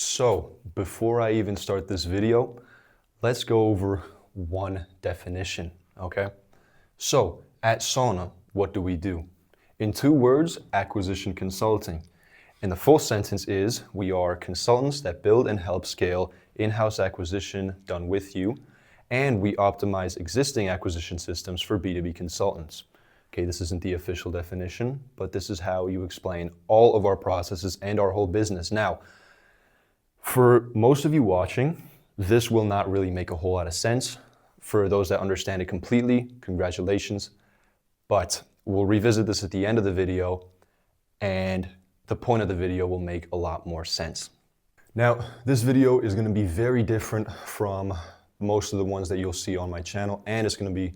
So, before I even start this video, let's go over one definition, okay? So, at Sona, what do we do? In 2 words, acquisition consulting. And the full sentence is, we are consultants that build and help scale in-house acquisition done with you, and we optimize existing acquisition systems for B2B consultants. Okay, this isn't the official definition, but this is how you explain all of our processes and our whole business. Now, for most of you watching, this will not really make a whole lot of sense. For those that understand it completely, congratulations. But we'll revisit this at the end of the video, and the point of the video will make a lot more sense. Now, this video is going to be very different from most of the ones that you'll see on my channel, and it's going to be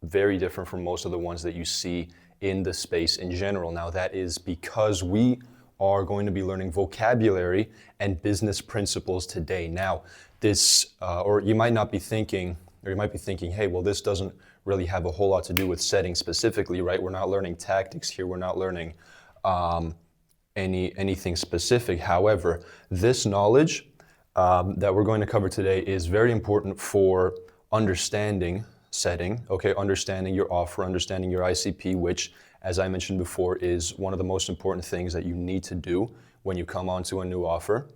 very different from most of the ones that you see in the space in general. Now, that is because we are going to be learning vocabulary and business principles today. Now, this, or you might not be thinking, or you might be thinking, hey, well, this doesn't really have a whole lot to do with setting specifically, right? We're not learning tactics here. We're not learning anything specific. However, this knowledge that we're going to cover today is very important for understanding setting, okay? Understanding your offer, understanding your ICP, which, as I mentioned before, is one of the most important things that you need to do when you come onto a new offer.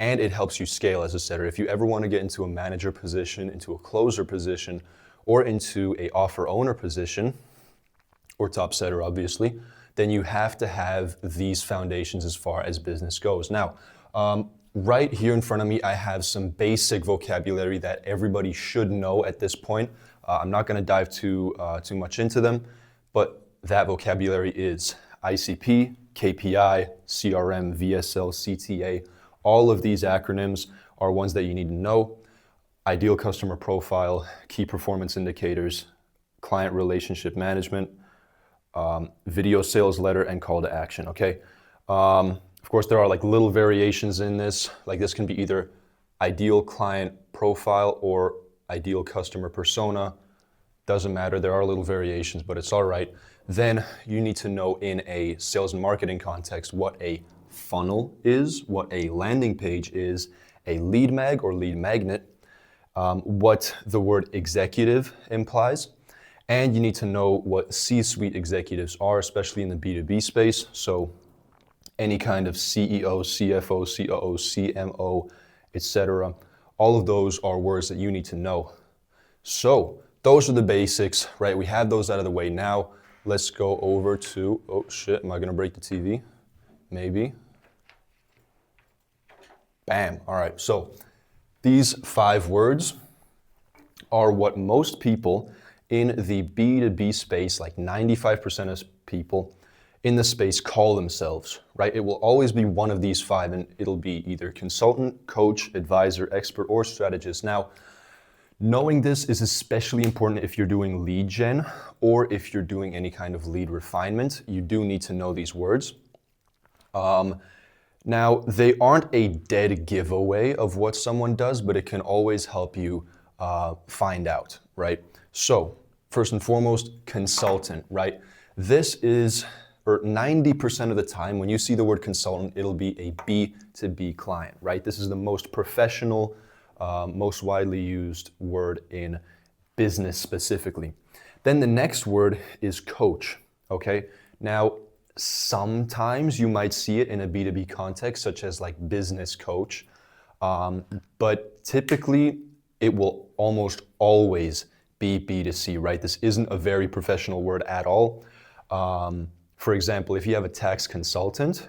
And it helps you scale as a setter. If you ever want to get into a manager position, into a closer position, or into a offer owner position, or top setter obviously, then you have to have these foundations as far as business goes. Now, right here in front of me, I have some basic vocabulary that everybody should know at this point. I'm not going to dive too much into them, but that vocabulary is ICP, KPI, CRM, VSL, CTA. All of these acronyms are ones that you need to know. Ideal customer profile, key performance indicators, client relationship management, video sales letter, and call to action, okay? Of course, there are like little variations in this. Like this can be either ideal client profile or ideal customer persona. Doesn't matter, there are little variations, but it's all right. Then you need to know in a sales and marketing context what a funnel is, what a landing page is, a lead mag or lead magnet, what the word executive implies, and you need to know what C-suite executives are, especially in the B2B space. So any kind of CEO, CFO, COO, CMO, etc. All of those are words that you need to know. So those are the basics, right? We have those out of the way. Now let's go over to, oh shit, am I gonna break the TV? Maybe. Bam, all right. So these 5 words are what most people in the B2B space, like 95% of people in the space call themselves, right? It will always be one of these 5, and it'll be either consultant, coach, advisor, expert, or strategist. Now, knowing this is especially important if you're doing lead gen or if you're doing any kind of lead refinement. You do need to know these words. Now, they aren't a dead giveaway of what someone does, but it can always help you find out, right? So, first and foremost, consultant, right? This is, or 90% of the time, when you see the word consultant, it'll be a B2B client, right? This is the most professional, most widely used word in business specifically. Then the next word is coach, okay? Now, sometimes you might see it in a B2B context, such as like business coach, but typically it will almost always be B2C, right? This isn't a very professional word at all. For example, if you have a tax consultant,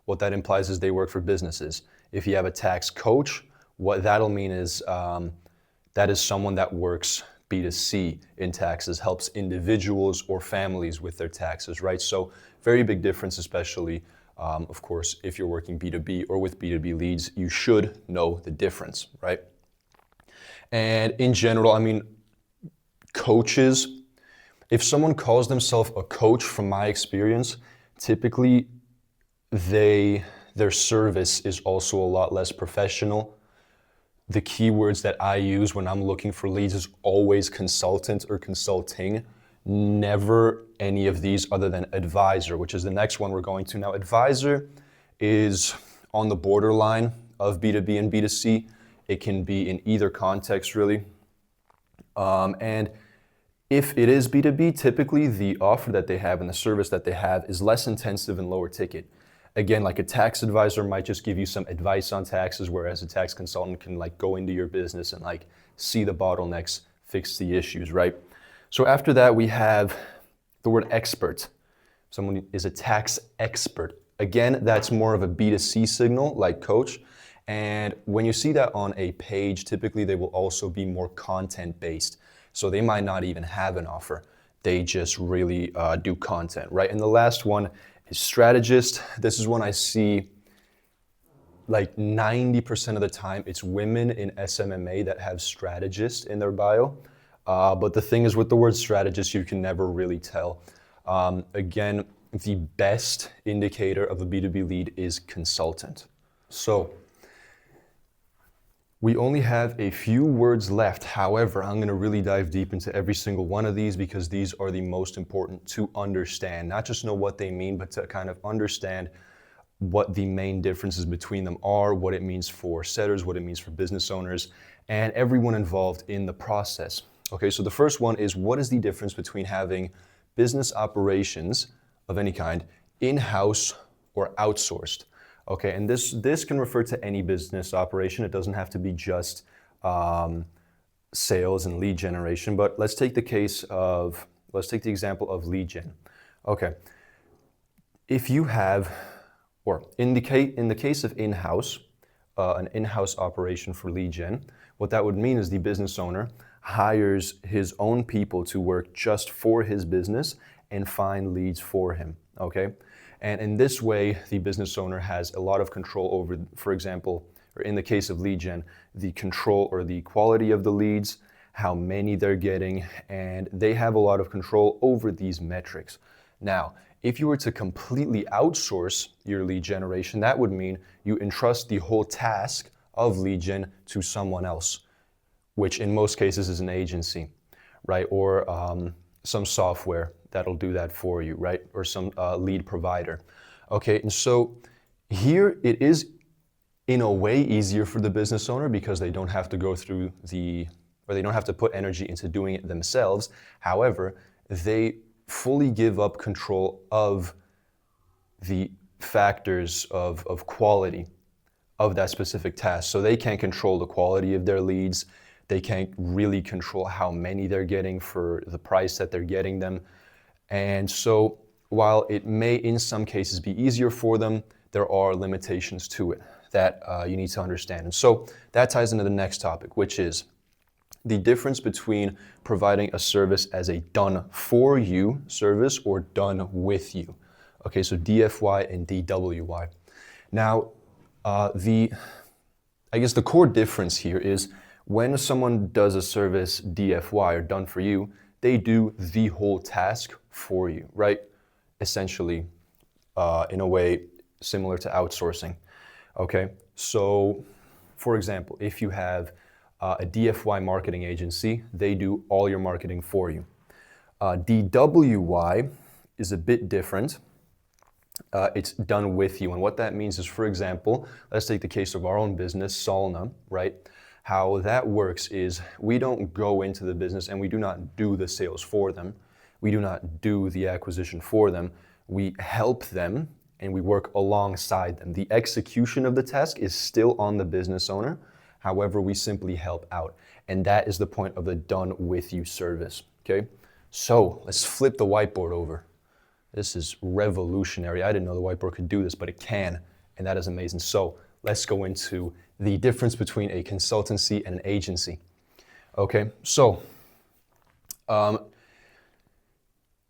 what that implies is they work for businesses. If you have a tax coach, what that'll mean is that is someone that works B2C in taxes, helps individuals or families with their taxes, right? So very big difference, especially, of course, if you're working B2B or with B2B leads, you should know the difference, right? And in general, I mean, coaches, if someone calls themselves a coach, from my experience, typically their service is also a lot less professional. The keywords that I use when I'm looking for leads is always consultant or consulting, never any of these other than advisor, which is the next one we're going to. Now, advisor is on the borderline of B2B and B2C. It can be in either context, really. And if it is B2B, typically the offer that they have and the service that they have is less intensive and lower ticket. Again, like a tax advisor might just give you some advice on taxes, whereas a tax consultant can like go into your business and like see the bottlenecks, fix the issues, right? So after that, we have the word expert. Someone is a tax expert. Again, that's more of a B2C signal, like coach. And when you see that on a page, typically they will also be more content-based. So they might not even have an offer. They just really do content, right? And the last one is strategist. This is one I see like 90% of the time. It's women in SMMA that have strategist in their bio. But the thing is with the word strategist, you can never really tell. Again, the best indicator of a B2B lead is consultant. So we only have a few words left. However, I'm going to really dive deep into every single one of these because these are the most important to understand. Not just know what they mean, but to kind of understand what the main differences between them are, what it means for setters, what it means for business owners, and everyone involved in the process. Okay, so the first one is, what is the difference between having business operations of any kind in-house or outsourced? Okay, and this can refer to any business operation. It doesn't have to be just sales and lead generation, but let's take the example of lead gen. Okay, if you have, or in the case of in-house, an in-house operation for lead gen, what that would mean is the business owner hires his own people to work just for his business and find leads for him, okay? And in this way, the business owner has a lot of control over, for example, or in the case of lead gen, the control or the quality of the leads, how many they're getting, and they have a lot of control over these metrics. Now, if you were to completely outsource your lead generation, that would mean you entrust the whole task of lead gen to someone else, which in most cases is an agency, right? Or some software that'll do that for you, right? Or some lead provider. Okay, and so here it is in a way easier for the business owner because they don't have to go through or they don't have to put energy into doing it themselves. However, they fully give up control of the factors of quality of that specific task. So they can't control the quality of their leads. They can't really control how many they're getting for the price that they're getting them. And so while it may in some cases be easier for them, there are limitations to it that you need to understand. And so that ties into the next topic, which is the difference between providing a service as a done for you service or done with you. Okay, so DFY and DWY. Now, I guess the core difference here is when someone does a service DFY or done for you, they do the whole task for you, right? Essentially, in a way similar to outsourcing. Okay, so for example, if you have a DFY marketing agency, they do all your marketing for you. DWY is a bit different. It's done with you. And what that means is, for example, let's take the case of our own business, Solna, right? How that works is we don't go into the business and we do not do the sales for them. We do not do the acquisition for them. We help them and we work alongside them. The execution of the task is still on the business owner. However, we simply help out. And that is the point of the done with you service, okay? So let's flip the whiteboard over. This is revolutionary. I didn't know the whiteboard could do this, but it can, and that is amazing. So let's go into the difference between a consultancy and an agency. Okay, so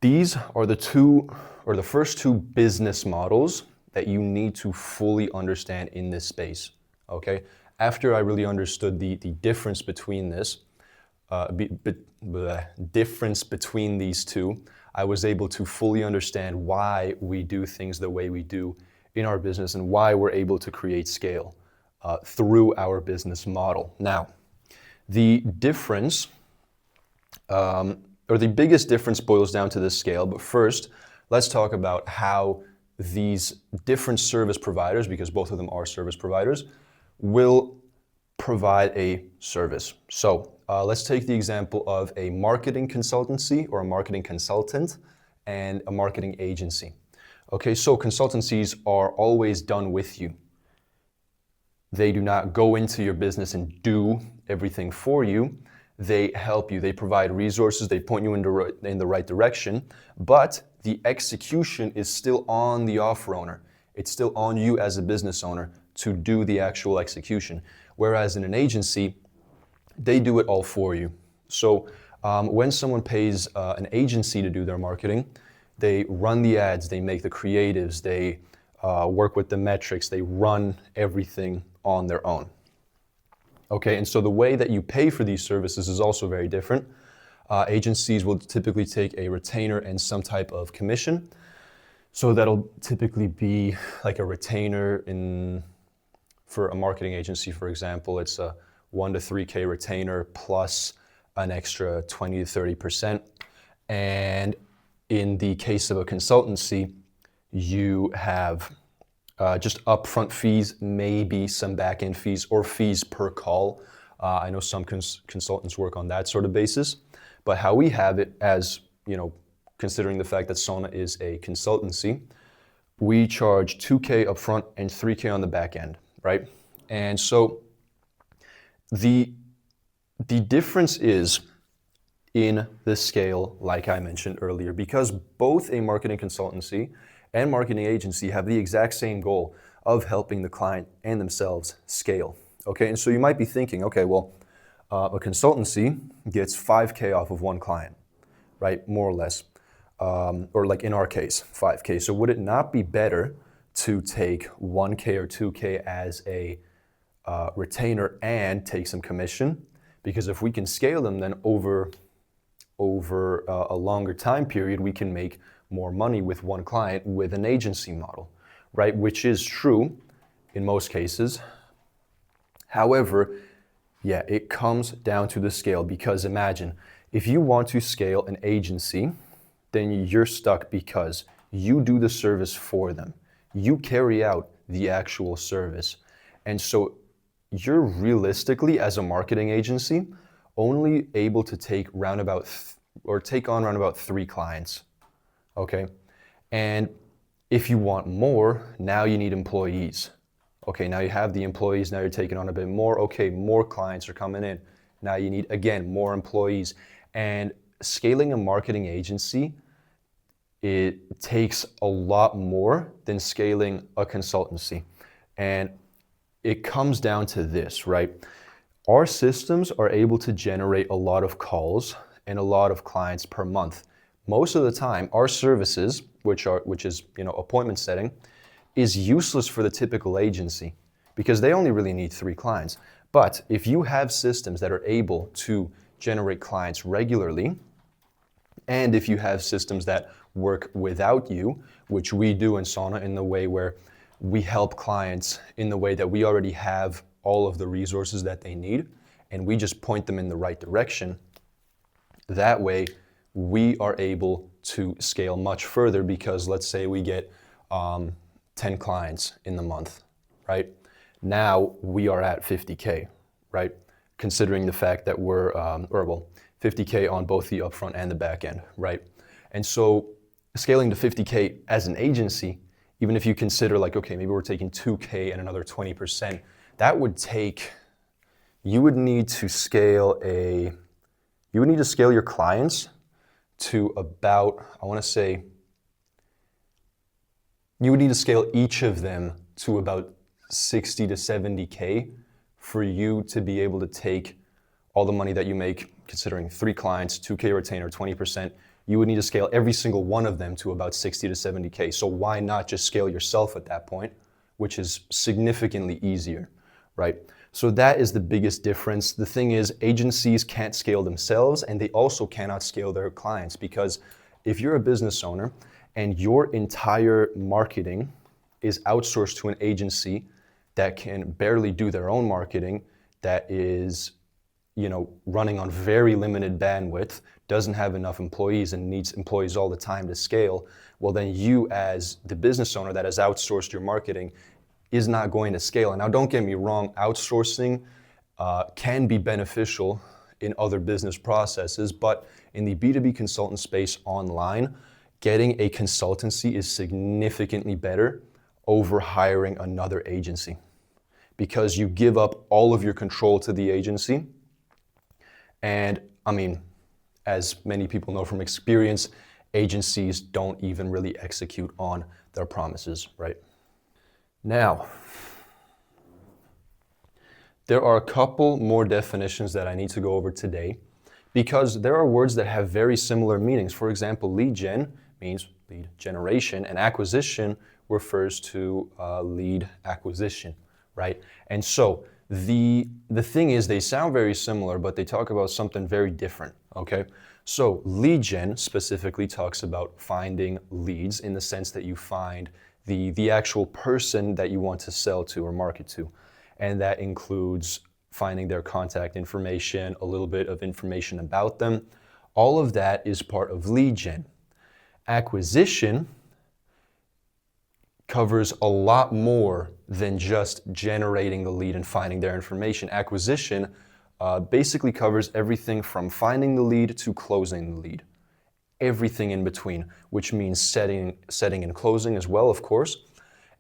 these are the first two business models that you need to fully understand in this space, okay? After I really understood the difference between this, difference between these two, I was able to fully understand why we do things the way we do in our business and why we're able to create scale through our business model. Now, the difference, or the biggest difference boils down to this scale, but first, let's talk about how these different service providers, because both of them are service providers, will provide a service. So let's take the example of a marketing consultancy or a marketing consultant and a marketing agency. Okay, so consultancies are always done with you. They do not go into your business and do everything for you. They help you, they provide resources, they point you in the right direction, but the execution is still on the offer owner. It's still on you as a business owner to do the actual execution. Whereas in an agency, they do it all for you. So when someone pays an agency to do their marketing, they run the ads, they make the creatives, they work with the metrics, they run everything on their own. Okay, and so the way that you pay for these services is also very different. Agencies will typically take a retainer and some type of commission. So that'll typically be like a retainer for a marketing agency, for example, it's a 1 to 3K retainer plus an extra 20 to 30%. And in the case of a consultancy, you have just upfront fees, maybe some back-end fees or fees per call. I know some consultants work on that sort of basis, but how we have it, as you know, considering the fact that Sona is a consultancy, we charge 2K upfront and 3K on the back end, right? And so the difference is in the scale, like I mentioned earlier, because both a marketing consultancy and marketing agency have the exact same goal of helping the client and themselves scale. Okay, and so you might be thinking, okay, well, a consultancy gets 5K off of one client, right? More or less, or like in our case, 5K. So would it not be better to take 1K or 2K as a retainer and take some commission? Because if we can scale them, then over a longer time period, we can make more money with one client with an agency model, right? Which is true in most cases. However, yeah, it comes down to the scale, because imagine if you want to scale an agency, then you're stuck because you do the service for them. You carry out the actual service. And so you're realistically, as a marketing agency, only able to take on round about 3 clients. Okay, and if you want more, now you need employees. Okay, now you have the employees, now you're taking on a bit more. Okay, more clients are coming in. Now you need, again, more employees. And scaling a marketing agency, it takes a lot more than scaling a consultancy. And it comes down to this, right? Our systems are able to generate a lot of calls and a lot of clients per month. Most of the time, our services, which is appointment setting, is useless for the typical agency because they only really need 3 clients. But if you have systems that are able to generate clients regularly, and if you have systems that work without you, which we do in Sona in the way where we help clients in the way that we already have all of the resources that they need, and we just point them in the right direction, that way we are able to scale much further, because let's say we get 10 clients in the month, right? Now we are at 50K, right? Considering the fact that we're, 50K on both the upfront and the back end, right? And so scaling to 50K as an agency, even if you consider like, okay, maybe we're taking 2K and another 20%, that would take, you would need to scale your clients to about, I want to say, you would need to scale each of them to about 60 to 70K for you to be able to take all the money that you make, considering 3 clients, 2K retainer, 20%, you would need to scale every single one of them to about 60 to 70K. So why not just scale yourself at that point, which is significantly easier, right? So that is the biggest difference. The thing is, agencies can't scale themselves, and they also cannot scale their clients, because if you're a business owner and your entire marketing is outsourced to an agency that can barely do their own marketing, that is, running on very limited bandwidth, doesn't have enough employees and needs employees all the time to scale, well then you, as the business owner that has outsourced your marketing, is not going to scale. And now don't get me wrong, outsourcing can be beneficial in other business processes, but in the B2B consultant space online, getting a consultancy is significantly better over hiring another agency, because you give up all of your control to the agency. And I mean, as many people know from experience, agencies don't even really execute on their promises, right? Now, there are a couple more definitions that I need to go over today, because there are words that have very similar meanings. For example, lead gen means lead generation, and acquisition refers to lead acquisition, right? And so the thing is, they sound very similar, but they talk about something very different, okay? So lead gen specifically talks about finding leads in the sense that you find the actual person that you want to sell to or market to. And that includes finding their contact information, a little bit of information about them. All of that is part of lead gen. Acquisition covers a lot more than just generating the lead and finding their information. Acquisition basically covers everything from finding the lead to closing the lead. Everything in between, which means setting and closing as well, of course.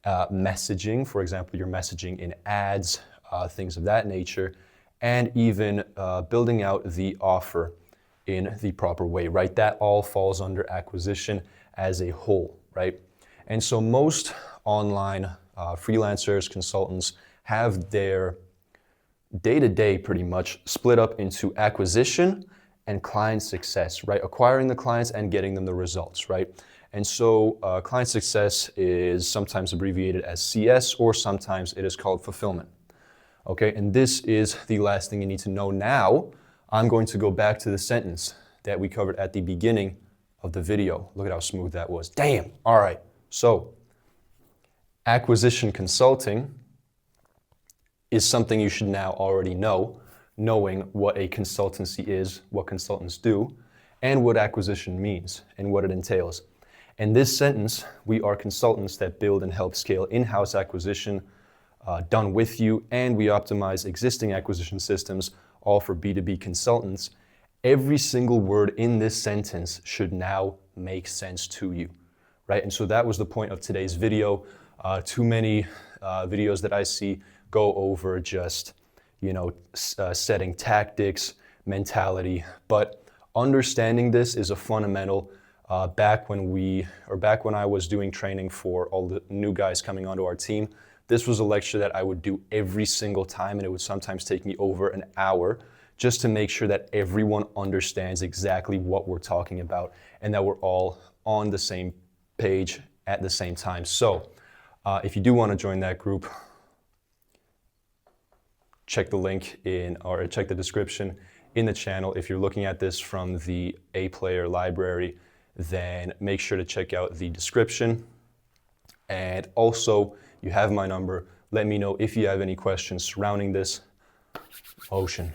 Messaging, for example, you're messaging in ads, things of that nature, and even building out the offer in the proper way, right? That all falls under acquisition as a whole, right? And so most online freelancers, consultants have their day-to-day pretty much split up into acquisition and client success, right? Acquiring the clients and getting them the results, right? And so client success is sometimes abbreviated as CS, or sometimes it is called fulfillment. Okay, and this is the last thing you need to know. Now, I'm going to go back to the sentence that we covered at the beginning of the video. Look at how smooth that was. Damn, all right. So, acquisition consulting is something you should now already know, knowing what a consultancy is, what consultants do, and what acquisition means and what it entails. In this sentence, we are consultants that build and help scale in-house acquisition done with you, and we optimize existing acquisition systems, all for B2B consultants. Every single word in this sentence should now make sense to you, right? And so that was the point of today's video. Too many videos that I see go over just, setting tactics, mentality, but understanding this is a fundamental. Back when I was doing training for all the new guys coming onto our team, this was a lecture that I would do every single time, and it would sometimes take me over an hour just to make sure that everyone understands exactly what we're talking about and that we're all on the same page at the same time. So if you do want to join that group, check the link or check the description in the channel. If you're looking at this from the A-Player library, then make sure to check out the description. And also, you have my number. Let me know if you have any questions surrounding this. Ocean.